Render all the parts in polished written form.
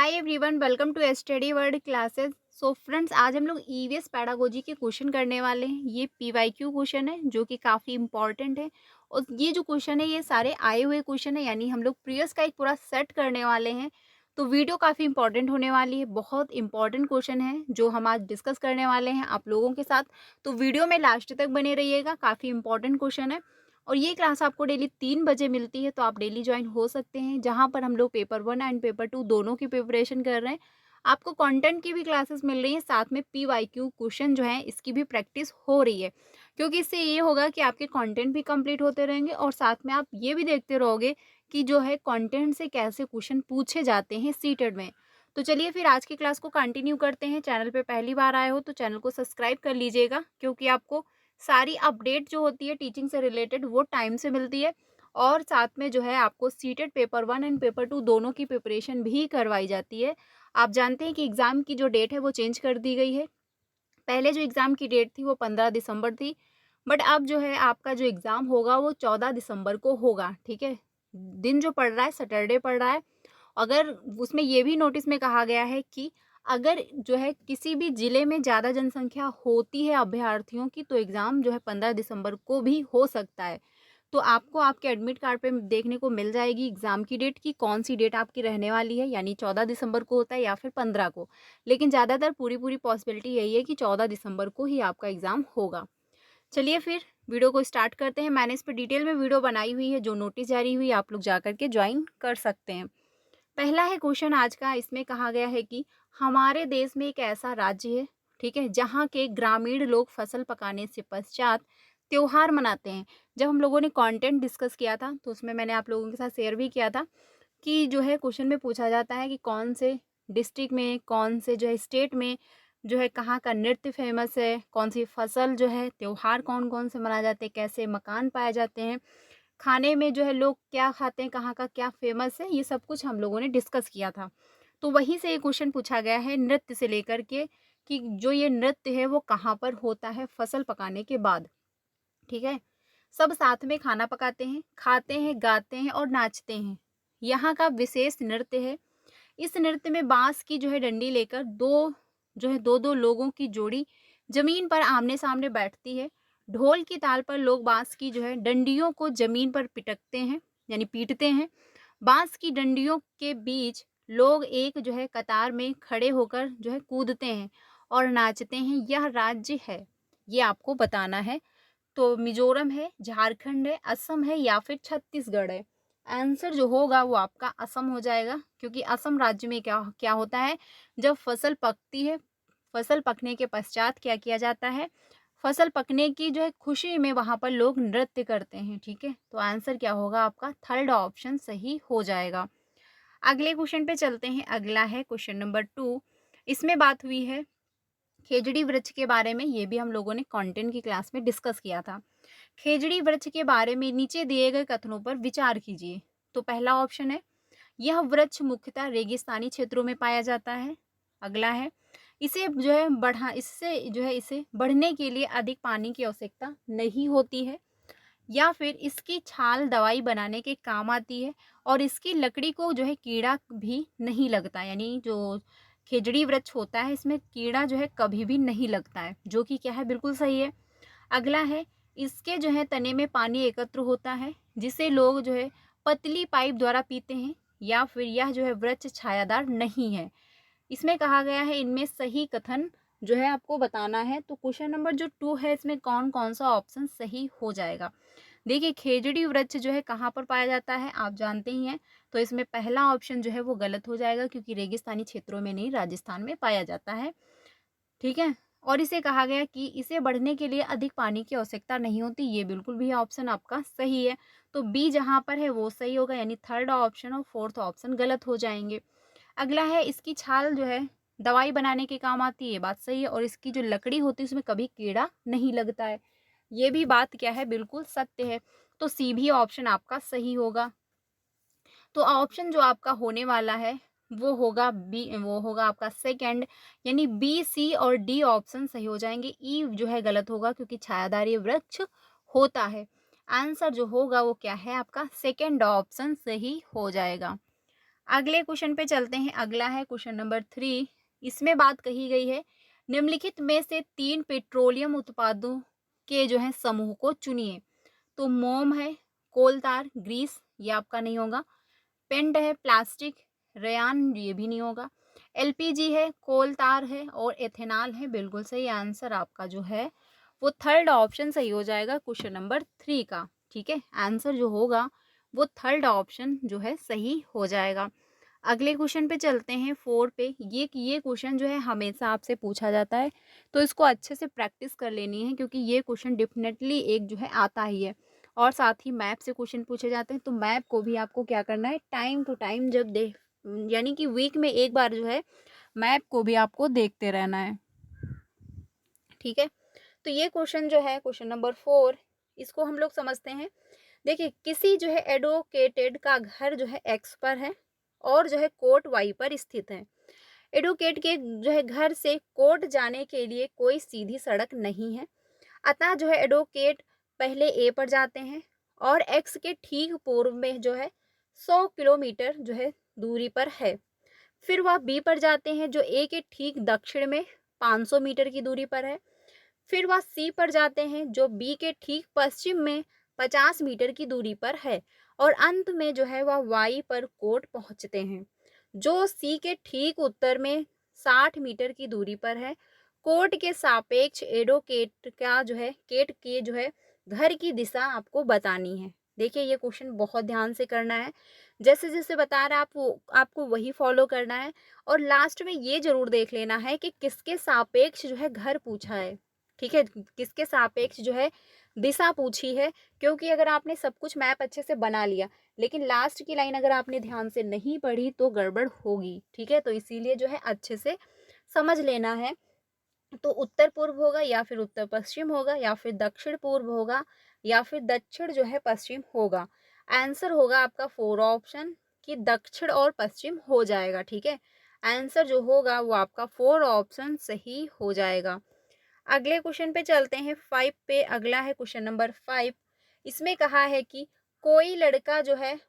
Hi everyone, welcome to study world classes. So friends, आज हम लोग ईवीएस पैडागोजी के क्वेश्चन करने वाले हैं। ये पीवाईक्यू क्वेश्चन है जो कि काफ़ी इंपॉर्टेंट है। और ये जो क्वेश्चन है ये सारे आए हुए क्वेश्चन है, यानी हम लोग प्रीवियस का एक पूरा सेट करने वाले हैं। तो वीडियो काफ़ी इंपॉर्टेंट होने वाली है। बहुत इंपॉर्टेंट क्वेश्चन है जो हम आज डिस्कस करने वाले हैं आप लोगों के साथ। तो वीडियो में लास्ट तक बने रहिएगा, काफ़ी इंपॉर्टेंट क्वेश्चन है। और ये क्लास आपको डेली 3 बजे मिलती है, तो आप डेली ज्वाइन हो सकते हैं, जहाँ पर हम लोग पेपर 1 एंड पेपर 2 दोनों की प्रिपरेशन कर रहे हैं। आपको कंटेंट की भी क्लासेस मिल रही हैं, साथ में पीवाईक्यू क्वेश्चन जो है इसकी भी प्रैक्टिस हो रही है। क्योंकि इससे ये होगा कि आपके कंटेंट भी कंप्लीट होते रहेंगे और साथ में आप ये भी देखते रहोगे कि जो है कंटेंट से कैसे क्वेश्चन पूछे जाते हैं सीटेड में। तो चलिए फिर आज की क्लास को कंटिन्यू करते हैं। चैनल पे पहली बार आए हो तो चैनल को सब्सक्राइब कर लीजिएगा, क्योंकि आपको सारी अपडेट जो होती है टीचिंग से रिलेटेड वो टाइम से मिलती है। और साथ में जो है आपको सीटेड पेपर 1 एंड पेपर 2 दोनों की प्रिपरेशन भी करवाई जाती है। आप जानते हैं कि एग्ज़ाम की जो डेट है वो चेंज कर दी गई है। पहले जो एग्ज़ाम की डेट थी वो 15 दिसंबर थी, बट अब जो है आपका जो एग्ज़ाम होगा वो 14 दिसंबर को होगा, ठीक है? दिन जो पड़ रहा है सैटरडे पड़ रहा है। अगर उसमें ये भी नोटिस में कहा गया है कि अगर जो है किसी भी ज़िले में ज़्यादा जनसंख्या होती है अभ्यर्थियों की, तो एग्ज़ाम जो है 15 दिसंबर को भी हो सकता है। तो आपको आपके एडमिट कार्ड पे देखने को मिल जाएगी एग्ज़ाम की डेट कि कौन सी डेट आपकी रहने वाली है, यानी 14 दिसंबर को होता है या फिर 15 को। लेकिन ज़्यादातर पूरी पॉसिबिलिटी यही है कि 14 दिसंबर को ही आपका एग्ज़ाम होगा। चलिए फिर वीडियो को स्टार्ट करते हैं। मैंने इस पर डिटेल में वीडियो बनाई हुई है, जो नोटिस जारी हुई आप लोग जा करके ज्वाइन कर सकते हैं। पहला है क्वेश्चन आज का, इसमें कहा गया है कि हमारे देश में एक ऐसा राज्य है, ठीक है, जहाँ के ग्रामीण लोग फसल पकाने से पश्चात त्योहार मनाते हैं। जब हम लोगों ने कंटेंट डिस्कस किया था तो उसमें मैंने आप लोगों के साथ शेयर भी किया था कि जो है क्वेश्चन में पूछा जाता है कि कौन से डिस्ट्रिक्ट में, कौन से जो है स्टेट में जो है कहाँ का नृत्य फेमस है, कौन सी फसल जो है, त्योहार कौन कौन से मनाए जाते हैं, कैसे मकान पाए जाते हैं, खाने में जो है लोग क्या खाते हैं, कहाँ का क्या फेमस है, ये सब कुछ हम लोगों ने डिस्कस किया था। तो वहीं से ये क्वेश्चन पूछा गया है नृत्य से लेकर के कि जो ये नृत्य है वो कहाँ पर होता है फसल पकाने के बाद, ठीक है। सब साथ में खाना पकाते हैं, खाते हैं, गाते हैं और नाचते हैं। यहाँ का विशेष नृत्य है। इस नृत्य में बांस की जो है डंडी लेकर दो दो लोगों की जोड़ी जमीन पर आमने सामने बैठती है। ढोल की ताल पर लोग बांस की जो है डंडियों को जमीन पर पिटकते हैं, यानी पीटते हैं। बांस की डंडियों के बीच लोग एक जो है कतार में खड़े होकर जो है कूदते हैं और नाचते हैं। यह राज्य है, ये आपको बताना है। तो मिजोरम है, झारखंड है, असम है या फिर छत्तीसगढ़ है। आंसर जो होगा वो आपका असम हो जाएगा, क्योंकि असम राज्य में क्या क्या होता है, जब फसल पकती है, फसल पकने के पश्चात क्या किया जाता है, फसल पकने की जो है खुशी में वहाँ पर लोग नृत्य करते हैं, ठीक है। तो आंसर क्या होगा आपका, थर्ड ऑप्शन सही हो जाएगा। अगले क्वेश्चन पे चलते हैं। अगला है क्वेश्चन नंबर 2। इसमें बात हुई है खेजड़ी वृक्ष के बारे में, ये भी हम लोगों ने कंटेंट की क्लास में डिस्कस किया था। खेजड़ी वृक्ष के बारे में नीचे दिए गए कथनों पर विचार कीजिए। तो पहला ऑप्शन है, यह वृक्ष मुख्यतः रेगिस्तानी क्षेत्रों में पाया जाता है। अगला है, इसे जो है बढ़ा इससे जो है इसे बढ़ने के लिए अधिक पानी की आवश्यकता नहीं होती है। या फिर इसकी छाल दवाई बनाने के काम आती है और इसकी लकड़ी को जो है कीड़ा भी नहीं लगता, यानी जो खेजड़ी वृक्ष होता है इसमें कीड़ा जो है कभी भी नहीं लगता है, जो कि क्या है, बिल्कुल सही है। अगला है, इसके जो है तने में पानी एकत्र होता है जिसे लोग जो है पतली पाइप द्वारा पीते हैं। या फिर यह जो है वृक्ष छायादार नहीं है। इसमें कहा गया है इनमें सही कथन जो है आपको बताना है। तो क्वेश्चन नंबर जो 2 है इसमें कौन कौन सा ऑप्शन सही हो जाएगा। देखिए, खेजड़ी वृक्ष जो है कहाँ पर पाया जाता है आप जानते ही हैं। तो इसमें पहला ऑप्शन जो है वो गलत हो जाएगा, क्योंकि रेगिस्तानी क्षेत्रों में नहीं, राजस्थान में पाया जाता है, ठीक है। और इसे कहा गया कि इसे बढ़ने के लिए अधिक पानी की आवश्यकता नहीं होती, ये बिल्कुल भी ऑप्शन आपका सही है। तो बी जहाँ पर है वो सही होगा, यानी थर्ड ऑप्शन और फोर्थ ऑप्शन गलत हो जाएंगे। अगला है, इसकी छाल जो है दवाई बनाने के काम आती है, ये बात सही है। और इसकी जो लकड़ी होती है उसमें कभी कीड़ा नहीं लगता है, ये भी बात क्या है, बिल्कुल सत्य है। तो सी भी ऑप्शन आपका सही होगा। तो ऑप्शन जो आपका होने वाला है वो होगा बी, वो होगा आपका सेकंड, यानी बी, सी और डी ऑप्शन सही हो जाएंगे। ई जो है गलत होगा, क्योंकि छायादारी वृक्ष होता है। आंसर जो होगा वो क्या है आपका, सेकंड ऑप्शन सही हो जाएगा। अगले क्वेश्चन पे चलते हैं। अगला है क्वेश्चन नंबर 3। इसमें बात कही गई है, निम्नलिखित में से 3 पेट्रोलियम उत्पादों के जो है समूह को चुनिए। तो मोम है, कोल tar, ग्रीस, ये आपका नहीं होगा। पेंट है, प्लास्टिक, रेयान, ये भी नहीं होगा। एलपीजी है, कोल tar है और एथेनॉल है। बिल्कुल सही आंसर आपका जो है वो थर्ड ऑप्शन सही हो जाएगा क्वेश्चन नंबर 3 का। ठीक है, आंसर जो होगा वो थर्ड ऑप्शन जो है सही हो जाएगा। अगले क्वेश्चन पे चलते हैं 4 पे। ये क्वेश्चन जो है हमेशा आपसे पूछा जाता है, तो इसको अच्छे से प्रैक्टिस कर लेनी है, क्योंकि ये क्वेश्चन डेफिनेटली एक जो है आता ही है। और साथ ही मैप से क्वेश्चन पूछे जाते हैं, तो मैप को भी आपको क्या करना है, टाइम टू टाइम जब दे यानी कि वीक में एक बार जो है मैप को भी आपको देखते रहना है। ठीक है, तो ये क्वेश्चन जो है क्वेश्चन नंबर 4, इसको हम लोग समझते हैं। देखिए, किसी जो है एडवोकेटेड का घर जो है एक्स पर है और जो है कोर्ट वाई पर स्थित है। एडवोकेट के जो है घर से कोर्ट जाने के लिए कोई सीधी सड़क नहीं है, अतः जो है एडवोकेट पहले ए पर जाते हैं और एक्स के ठीक पूर्व में जो है 100 किलोमीटर जो है दूरी पर है। फिर वह बी पर जाते हैं जो ए के ठीक दक्षिण में 500 मीटर की दूरी पर है। फिर वह सी पर जाते हैं जो बी के ठीक पश्चिम में 50 मीटर की दूरी पर है। और अंत में जो है वह वाई पर कोर्ट पहुंचते हैं जो सी के ठीक उत्तर में 60 मीटर की दूरी पर है। कोर्ट के सापेक्ष एडवोकेट का जो है केट के जो है घर की दिशा आपको बतानी है। देखिए, ये क्वेश्चन बहुत ध्यान से करना है, जैसे जैसे बता रहा है आपको वही फॉलो करना है। और लास्ट में ये जरूर देख लेना है कि किसके सापेक्ष जो है घर पूछा है। ठीक है, किसके सापेक्ष जो है दिशा पूछी है, क्योंकि अगर आपने सब कुछ मैप अच्छे से बना लिया लेकिन लास्ट की लाइन अगर आपने ध्यान से नहीं पढ़ी तो गड़बड़ होगी। ठीक है, तो इसीलिए जो है अच्छे से समझ लेना है। तो उत्तर पूर्व होगा या फिर उत्तर पश्चिम होगा या फिर दक्षिण पूर्व होगा या फिर दक्षिण जो है पश्चिम होगा। आंसर होगा आपका 4 ऑप्शन कि दक्षिण और पश्चिम हो जाएगा। ठीक है, आंसर जो होगा वो आपका 4 ऑप्शन सही हो जाएगा। अगले क्वेश्चन पे चलते हैं 5 पे। अगला है क्वेश्चन नंबर 5। इसमें कहा है कि कोई लड़का जो है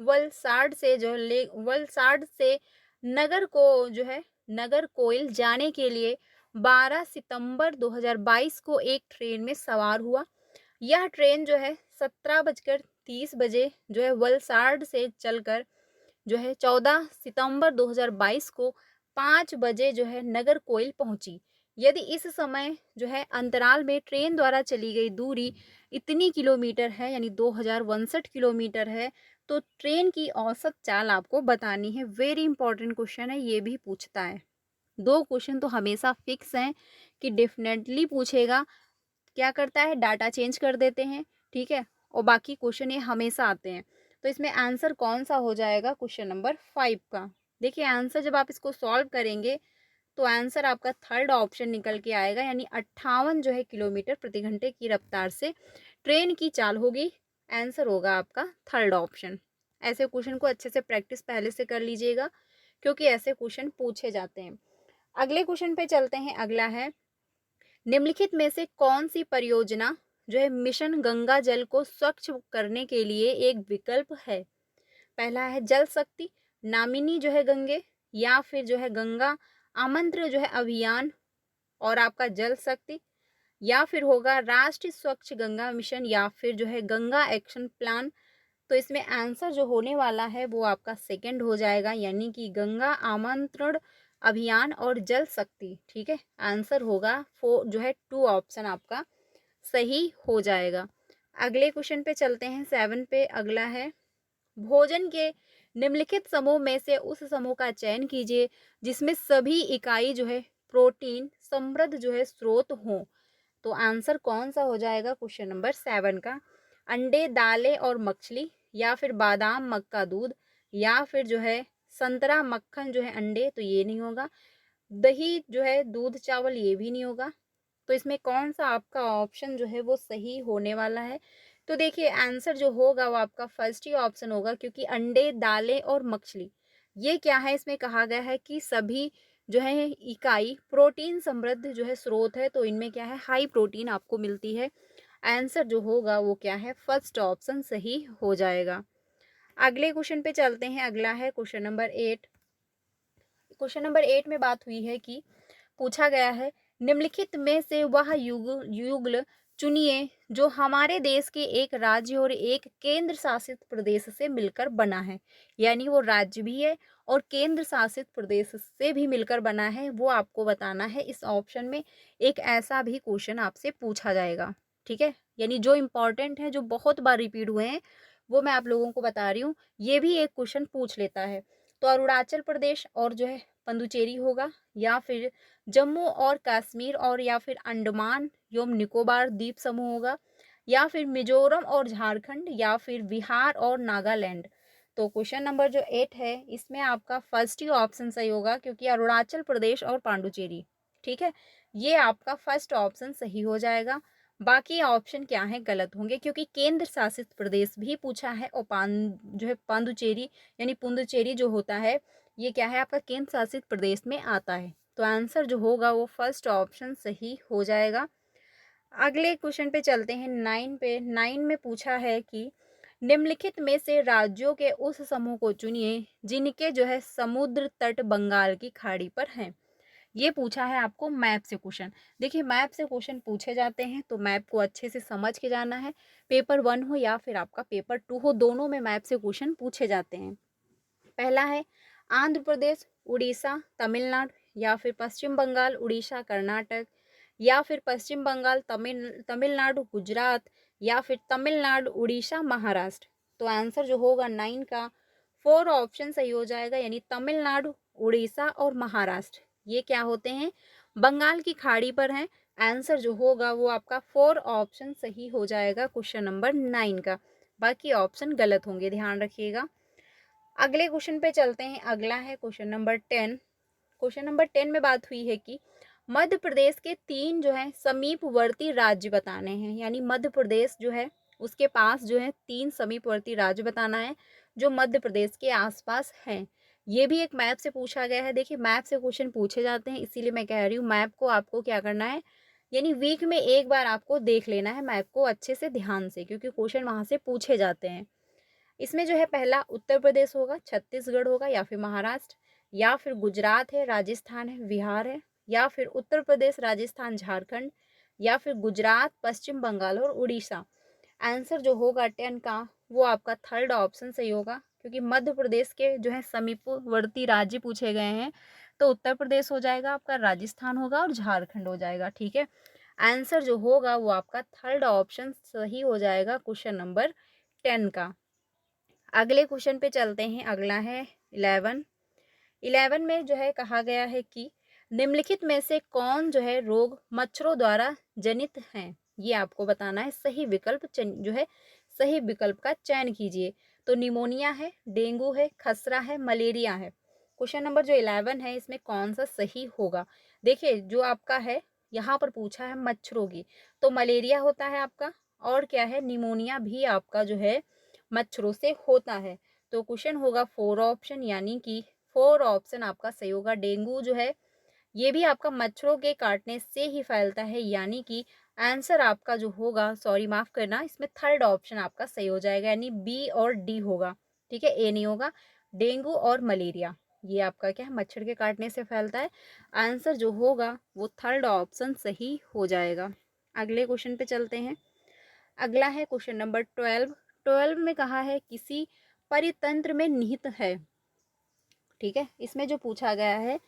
वलसाड से नगर को जो है नगर कोइल जाने के लिए 12 सितंबर 2022 को एक ट्रेन में सवार हुआ। यह ट्रेन जो है 17:30 बजे जो है वलसाड से चलकर जो है 14 सितंबर 2022 को 5 बजे जो है नगर कोइल पहुंची। यदि इस समय जो है अंतराल में ट्रेन द्वारा चली गई दूरी इतनी किलोमीटर है, यानी 2062 किलोमीटर है, तो ट्रेन की औसत चाल आपको बतानी है। वेरी इंपॉर्टेंट क्वेश्चन है, ये भी पूछता है। 2 क्वेश्चन तो हमेशा फिक्स हैं कि डेफिनेटली पूछेगा। क्या करता है, डाटा चेंज कर देते हैं। ठीक है, और बाकी क्वेश्चन ये हमेशा आते हैं। तो इसमें आंसर कौन सा हो जाएगा क्वेश्चन नंबर 5 का। देखिए, आंसर जब आप इसको सॉल्व करेंगे तो आंसर आपका थर्ड ऑप्शन निकल के आएगा, यानी 58 जो है किलोमीटर प्रति घंटे की रफ्तार से ट्रेन की चाल होगी। आंसर होगा आपका थर्ड ऑप्शन। ऐसे क्वेश्चन को अच्छे से प्रैक्टिस पहले से कर लीजिएगा, क्योंकि ऐसे क्वेश्चन पूछे जाते हैं। अगले क्वेश्चन पे चलते हैं। अगला है, निम्नलिखित में से कौन सी परियोजना जो है मिशन गंगा जल को स्वच्छ करने के लिए एक विकल्प है। पहला है जल शक्ति, नामिनी जो है गंगे, या फिर जो है गंगा आमंत्रण जो है अभियान और आपका जल शक्ति, या फिर होगा राष्ट्रीय स्वच्छ गंगा मिशन, या फिर जो है गंगा एक्शन प्लान। तो इसमें आंसर जो होने वाला है वो आपका सेकंड हो जाएगा, यानी कि गंगा आमंत्रण अभियान और जल शक्ति। ठीक है, आंसर होगा जो है 2 ऑप्शन आपका सही हो जाएगा। अगले क्वेश्चन पे चलते हैं 7 पे। अगला है, भोजन के निम्नलिखित समूह में से उस समूह का चयन कीजिए जिसमें सभी इकाई जो है प्रोटीन समृद्ध जो है स्रोत हों। तो आंसर कौन सा हो जाएगा क्वेश्चन नंबर 7 का। अंडे, दालें और मछली, या फिर बादाम, मक्का, दूध, या फिर जो है संतरा, मक्खन जो है अंडे, तो ये नहीं होगा। दही जो है दूध, चावल, ये भी नहीं होगा। तो इसमें कौन सा आपका ऑप्शन जो है वो सही होने वाला है। तो देखिए, आंसर जो होगा वो आपका फर्स्ट ही ऑप्शन होगा, क्योंकि अंडे, दालें और मछली ये क्या है, इसमें कहा गया है कि सभी जो है इकाई प्रोटीन समृद्ध जो है स्रोत है, तो इनमें क्या है, हाई प्रोटीन आपको मिलती है। आंसर जो होगा वो क्या है, फर्स्ट ऑप्शन सही हो जाएगा। अगले क्वेश्चन पे चलते हैं। अगला है क्वेश्चन नंबर 8। क्वेश्चन नंबर 8 में बात हुई है कि पूछा गया है, निम्नलिखित में से वह युगल चुनिए जो हमारे देश के एक राज्य और एक केंद्र शासित प्रदेश से मिलकर बना है। यानी वो राज्य भी है और केंद्र शासित प्रदेश से भी मिलकर बना है, वो आपको बताना है। इस ऑप्शन में एक ऐसा भी क्वेश्चन आपसे पूछा जाएगा। ठीक है, यानी जो इम्पोर्टेंट है, जो बहुत बार रिपीट हुए हैं, वो मैं आप लोगों को बता रही हूँ। ये भी एक क्वेश्चन पूछ लेता है। तो अरुणाचल प्रदेश और जो है पुडुचेरी होगा, या फिर जम्मू और कश्मीर और या फिर अंडमान एवं निकोबार द्वीप समूह होगा, या फिर मिजोरम और झारखंड, या फिर बिहार और नागालैंड। तो क्वेश्चन नंबर जो 8 है, इसमें आपका फर्स्ट ही ऑप्शन सही होगा, क्योंकि अरुणाचल प्रदेश और पांडुचेरी। ठीक है, ये आपका फर्स्ट ऑप्शन सही हो जाएगा। बाकी ऑप्शन क्या है, गलत होंगे, क्योंकि केंद्र शासित प्रदेश भी पूछा है और जो है पांडुचेरी यानी पुडुचेरी जो होता है, ये क्या है, आपका केंद्र शासित प्रदेश में आता है। तो आंसर जो होगा वो फर्स्ट ऑप्शन सही हो जाएगा। अगले क्वेश्चन पे चलते हैं 9 पे। 9 में पूछा है कि निम्नलिखित में से राज्यों के उस समूह को चुनिए जिनके जो है समुद्र तट बंगाल की खाड़ी पर हैं। ये पूछा है आपको मैप से क्वेश्चन। देखिए, मैप से क्वेश्चन पूछे जाते हैं तो मैप को अच्छे से समझ के जाना है। पेपर 1 हो या फिर आपका पेपर 2 हो, दोनों में मैप से क्वेश्चन पूछे जाते हैं। पहला है आंध्र प्रदेश, उड़ीसा, तमिलनाडु, या फिर पश्चिम बंगाल, उड़ीसा, कर्नाटक, या फिर पश्चिम बंगाल, तमिलनाडु, गुजरात, या फिर तमिलनाडु, उड़ीसा, महाराष्ट्र। तो आंसर जो होगा 9 का 4 ऑप्शन सही हो जाएगा, यानी तमिलनाडु, उड़ीसा और महाराष्ट्र। ये क्या होते हैं, बंगाल की खाड़ी पर हैं। आंसर जो होगा वो आपका 4 ऑप्शन सही हो जाएगा क्वेश्चन नंबर 9 का। बाकी ऑप्शन गलत होंगे, ध्यान रखिएगा। अगले क्वेश्चन पे चलते हैं। अगला है क्वेश्चन नंबर 10। क्वेश्चन नंबर 10 में बात हुई है कि मध्य प्रदेश के 3 जो है समीपवर्ती राज्य बताने हैं। यानी मध्य प्रदेश जो है उसके पास जो है 3 समीपवर्ती राज्य बताना है जो मध्य प्रदेश के आसपास हैं। ये भी एक मैप से पूछा गया है। देखिए, मैप से क्वेश्चन पूछे जाते हैं, इसीलिए मैं कह रही हूँ मैप को आपको क्या करना है, यानी वीक में एक बार आपको देख लेना है मैप को अच्छे से ध्यान से, क्योंकि क्वेश्चन वहां से पूछे जाते हैं। इसमें जो है पहला उत्तर प्रदेश होगा, छत्तीसगढ़ होगा, या फिर महाराष्ट्र, या फिर गुजरात है, राजस्थान है, बिहार है, या फिर उत्तर प्रदेश, राजस्थान, झारखंड, या फिर गुजरात, पश्चिम बंगाल और उड़ीसा। आंसर जो होगा 10 का वो आपका थर्ड ऑप्शन सही होगा, क्योंकि मध्य प्रदेश के जो है समीपवर्ती राज्य पूछे गए हैं। तो उत्तर प्रदेश हो जाएगा आपका, राजस्थान होगा और झारखंड हो जाएगा। ठीक है, आंसर जो होगा वो आपका थर्ड ऑप्शन सही हो जाएगा क्वेश्चन नंबर 10 का। अगले क्वेश्चन पे चलते हैं। अगला है 11। 11 में जो है कहा गया है कि निम्नलिखित में से कौन जो है रोग मच्छरों द्वारा जनित हैं। ये आपको बताना है। सही विकल्प जो है सही विकल्प का चयन कीजिए। तो निमोनिया है, डेंगू है, खसरा है, मलेरिया है। क्वेश्चन नंबर जो 11 है इसमें कौन सा सही होगा। देखिए, जो आपका है यहाँ पर पूछा है मच्छरों की, तो मलेरिया होता है आपका, और क्या है, निमोनिया भी आपका जो है मच्छरों से होता है। तो क्वेश्चन होगा 4 ऑप्शन, यानी कि 4 ऑप्शन आपका सही होगा। डेंगू जो है ये भी आपका मच्छरों के काटने से ही फैलता है, यानी कि आंसर आपका जो होगा, सॉरी माफ करना, इसमें थर्ड ऑप्शन आपका सही हो जाएगा, यानी बी और डी होगा। ठीक है, ए नहीं होगा। डेंगू और मलेरिया ये आपका क्या है, मच्छर के काटने से फैलता है। आंसर जो होगा वो थर्ड ऑप्शन सही हो जाएगा। अगले क्वेश्चन पे चलते हैं। अगला है क्वेश्चन नंबर 12। 12 में कहा है किसी परितंत्र में निहित है। ठीक है, इसमें जो पूछा गया है,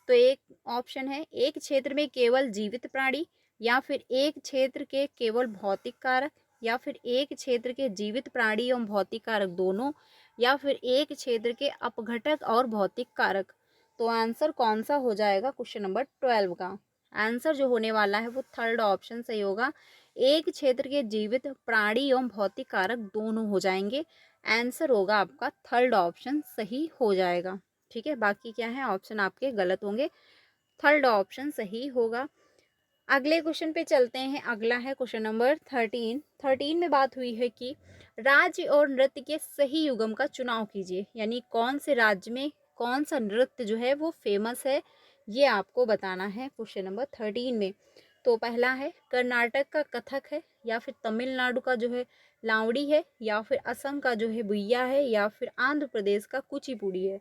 तो एक ऑप्शन है एक क्षेत्र में केवल जीवित प्राणी, या फिर एक क्षेत्र के केवल भौतिक कारक, या फिर एक क्षेत्र के जीवित प्राणी एवं भौतिक कारक दोनों, या फिर एक क्षेत्र के अपघटक और भौतिक कारक। तो आंसर कौन सा हो जाएगा क्वेश्चन नंबर 12 का। आंसर जो होने वाला है वो थर्ड ऑप्शन सही होगा। एक क्षेत्र के जीवित प्राणी एवं भौतिक कारक दोनों हो जाएंगे। आंसर होगा आपका थर्ड ऑप्शन सही हो जाएगा। ठीक है, बाकी क्या है ऑप्शन आपके गलत होंगे, थर्ड ऑप्शन सही होगा। अगले क्वेश्चन पे चलते हैं। अगला है क्वेश्चन नंबर 13। 13 में बात हुई है कि राज्य और नृत्य के सही युगम का चुनाव कीजिए। यानी कौन से राज्य में कौन सा नृत्य जो है वो फेमस है, ये आपको बताना है क्वेश्चन नंबर 13 में। तो पहला है कर्नाटक का कथक है, या फिर तमिलनाडु का जो है लावड़ी है, या फिर असम का जो है बुइया है, या फिर आंध्र प्रदेश का कुचिपुड़ी है।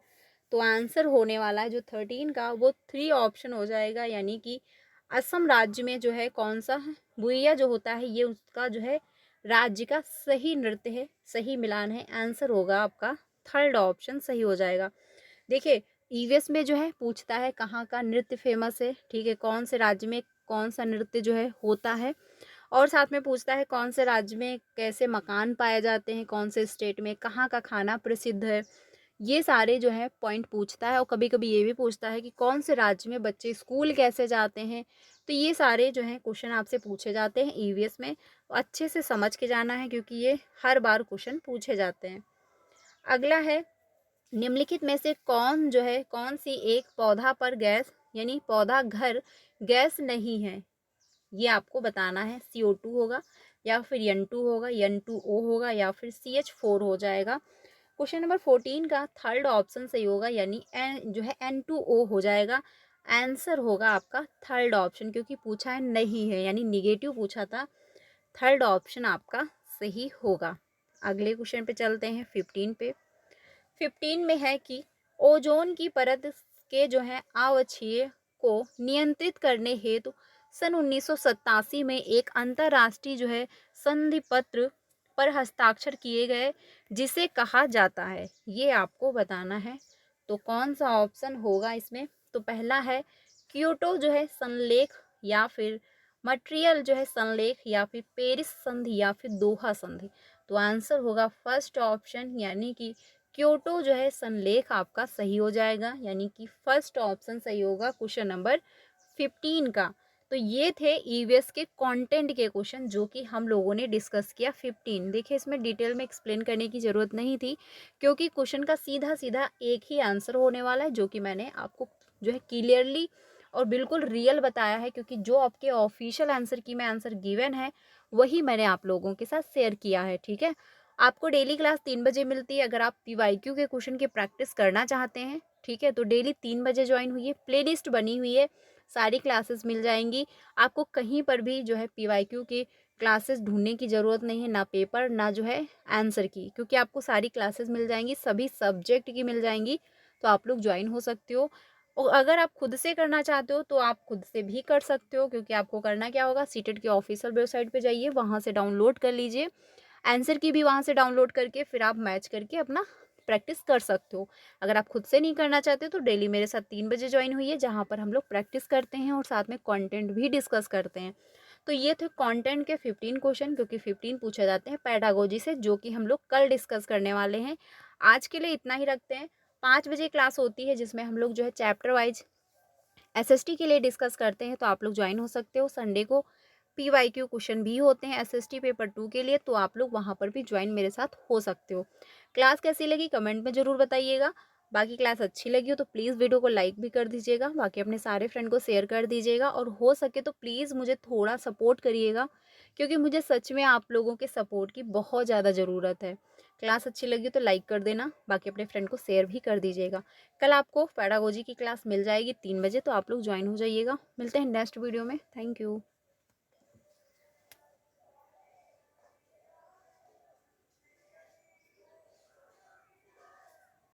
तो आंसर होने वाला है जो 13 का वो 3 ऑप्शन हो जाएगा, यानी कि असम राज्य में जो है कौन सा है बुइया जो होता है ये उसका जो है राज्य का सही नृत्य है, सही मिलान है। आंसर होगा आपका थर्ड ऑप्शन सही हो जाएगा। देखिए ईवीएस में जो है पूछता है कहाँ का नृत्य फेमस है, ठीक है, कौन से राज्य में कौन सा नृत्य जो है होता है, और साथ में पूछता है कौन से राज्य में कैसे मकान पाए जाते हैं, कौन से स्टेट में कहाँ का खाना प्रसिद्ध है। ये सारे जो है पॉइंट पूछता है, और कभी कभी ये भी पूछता है कि कौन से राज्य में बच्चे स्कूल कैसे जाते हैं। तो ये सारे जो हैं क्वेश्चन आपसे पूछे जाते हैं ईवीएस में, अच्छे से समझ के जाना है क्योंकि ये हर बार क्वेश्चन पूछे जाते हैं। अगला है निम्नलिखित में से कौन जो है कौन सी एक पौधा पर गैस यानी पौधा घर गैस नहीं है, ये आपको बताना है। CO2 होगा, या फिर N2 होगा, N2O होगा, या फिर CH4 हो जाएगा। क्वेश्चन नंबर 14 का थर्ड ऑप्शन सही होगा, यानी जो है N2O हो जाएगा। आंसर होगा आपका थर्ड ऑप्शन, क्योंकि पूछा है नहीं है यानी निगेटिव पूछा था। थर्ड ऑप्शन आपका सही होगा। अगले क्वेश्चन पे चलते हैं 15 पे। 15 में है कि ओजोन की परत के जो है अवक्षय को नियंत्रित करने हेतु सन 1987 में एक अंतर्राष्ट्रीय जो है संधि पत्र पर हस्ताक्षर किए गए, जिसे कहा जाता है, ये आपको बताना है। तो कौन सा ऑप्शन होगा इसमें? तो पहला है क्योटो जो है संलेख, या फिर मट्रियल जो है संलेख, या फिर पेरिस संधि, या फिर दोहा संधि। तो आंसर होगा फर्स्ट ऑप्शन, यानी कि क्योटो जो है संलेख आपका सही हो जाएगा, यानी कि फर्स्ट ऑप्शन सही होगा क्वेश्चन नंबर 15 का। तो ये थे ईवीएस के कंटेंट के क्वेश्चन जो कि हम लोगों ने डिस्कस किया 15। देखिए इसमें डिटेल में एक्सप्लेन करने की ज़रूरत नहीं थी, क्योंकि क्वेश्चन का सीधा सीधा एक ही आंसर होने वाला है, जो कि मैंने आपको जो है क्लियरली और बिल्कुल रियल बताया है, क्योंकि जो आपके ऑफिशियल आंसर की में आंसर गिवन है वही मैंने आप लोगों के साथ शेयर किया है। ठीक है, आपको डेली क्लास 3 बजे मिलती है। अगर आप पीवाईक्यू के क्वेश्चन की प्रैक्टिस करना चाहते हैं, ठीक है, तो डेली 3 बजे ज्वाइन हुई है। प्लेलिस्ट बनी हुई है, सारी क्लासेस मिल जाएंगी आपको। कहीं पर भी जो है पीवाईक्यू की क्लासेस ढूंढने की ज़रूरत नहीं है, ना पेपर ना जो है आंसर की, क्योंकि आपको सारी क्लासेस मिल जाएंगी, सभी सब्जेक्ट की मिल जाएंगी। तो आप लोग ज्वाइन हो सकते हो। और अगर आप खुद से करना चाहते हो तो आप खुद से भी कर सकते हो, क्योंकि आपको करना क्या होगा, सीटेट की ऑफिशियल वेबसाइट पे जाइए, वहाँ से डाउनलोड कर लीजिए आंसर की भी, वहाँ से डाउनलोड करके फिर आप मैच करके अपना प्रैक्टिस कर सकते हो। अगर आप खुद से नहीं करना चाहते तो डेली मेरे साथ 3 बजे ज्वाइन हुई है, जहाँ पर हम लोग प्रैक्टिस करते हैं और साथ में कंटेंट भी डिस्कस करते हैं। तो ये थे कंटेंट के 15 क्वेश्चन, क्योंकि 15 पूछे जाते हैं पैडागोजी से, जो कि हम लोग कल डिस्कस करने वाले हैं। आज के लिए इतना ही रखते हैं। 5 बजे क्लास होती है, जिसमें हम लोग जो है चैप्टर वाइज एसएसटी के लिए डिस्कस करते हैं, तो आप लोग ज्वाइन हो सकते हो। संडे को पीवाईक्यू क्वेश्चन भी होते हैं एसएसटी पेपर 2 के लिए, तो आप लोग वहाँ पर भी ज्वाइन मेरे साथ हो सकते हो। क्लास कैसी लगी कमेंट में ज़रूर बताइएगा। बाकी क्लास अच्छी लगी हो तो प्लीज़ वीडियो को लाइक भी कर दीजिएगा, बाकी अपने सारे फ्रेंड को शेयर कर दीजिएगा, और हो सके तो प्लीज़ मुझे थोड़ा सपोर्ट करिएगा, क्योंकि मुझे सच में आप लोगों के सपोर्ट की बहुत ज़्यादा ज़रूरत है। क्लास अच्छी लगी तो लाइक कर देना, बाकी अपने फ्रेंड को शेयर भी कर दीजिएगा। कल आपको पैडागोजी की क्लास मिल जाएगी 3 बजे, तो आप लोग ज्वाइन हो जाइएगा। मिलते हैं नेक्स्ट वीडियो में। Thank you.